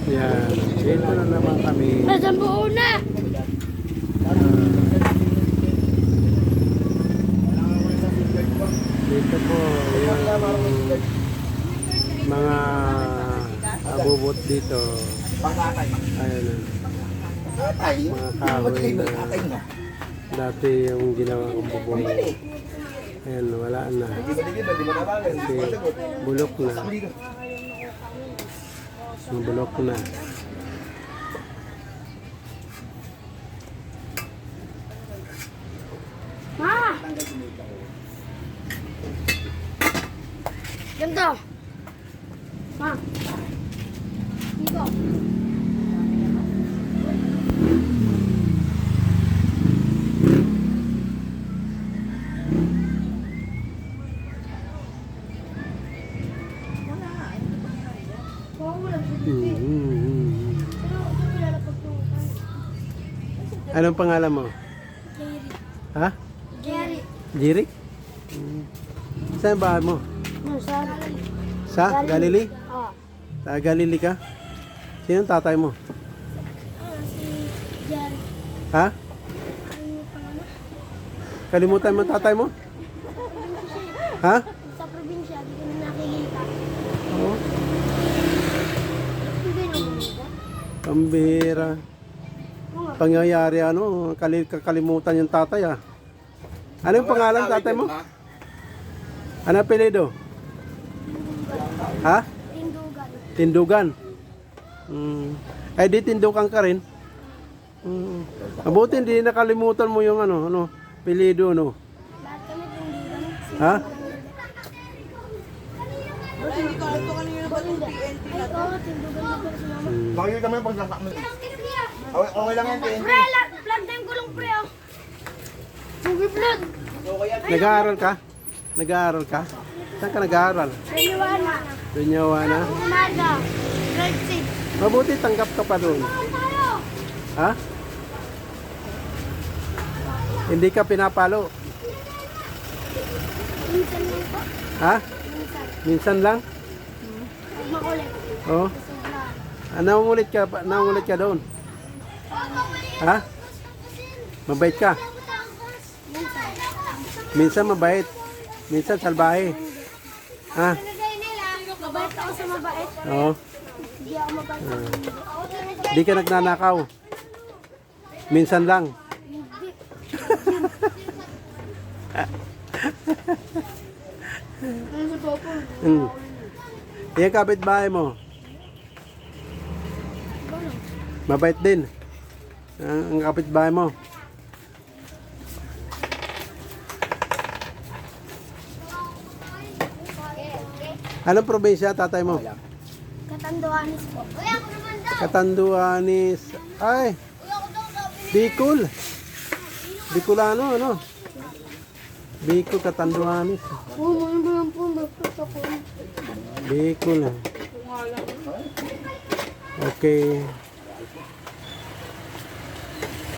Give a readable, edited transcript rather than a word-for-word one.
Yan. Dito na naman kami. Nasaan buo na? Dito po yung mga abubot dito. Ayun. Mga kahoy na dati yung ginawa kong bubong. Ayan, wala na. Kasi bulok na. Bulok na. Ma! Ganto! Ma! Dito! Anong pangalan mo? Jerry. Ha? Jerry. Jiri? Saan bahay mo? Sa Galilee? Oo. Sa Galilee ka? Sino ang tatay mo? Si Jerry. Ha? Ano pangalan? Kalimutan mo ang tatay mo? Ha? Sa probinsya, di ko na nakikita. Oo. Hindi na makikita. Pambira. Pangyayari ano, kakalimutan yung tatay ah. Ano yung pangalan ng tatay mo? Ano apelyido? Ha? Tindugan. Tindugan. Ay di tindukan ka rin. Mabuti hindi nakalimutan mo yung ano, apelyido no. Lahat kami tindugan. Ha? Hindi ko alam kung ano yung PNP na to. Oo, tindugan na pero si mama. Makikita mo yung pagsasak mo. Okay lang yan, PNP. Pre, vlog time ko lang pre oh. Movie vlog. Nag-aaral ka? Nag-aaral ka? Saan ka nag-aaral? Renyawana. Dunyawana? Umaga. Grade 6. Mabuti tanggap ka pa doon. Ha? Hindi ka pinapalo? Minsan lang po. Ha? Minsan. Minsan lang? Pag makulit. Oo. Sobrang. Nangungulit ka doon? Ha? Mabait ka? Minsan. Minsan mabait. Minsan salbahe. Ha? Mabait ako sa mabait. Oo. Hindi ako mabait. Di ka nagnanakaw. Minsan lang. Hindi. Ano sa popo? Yan kapitbahay mo. Mabait din. Ang kapitbahay mo. Anong probinsya tatay mo? Katanduanis po. Katanduanis. Ay. Bicol. Bicolano, ano? Bicol, Katanduanis. Oo, mga mga po. Magpapit ako. Bicol. Okay.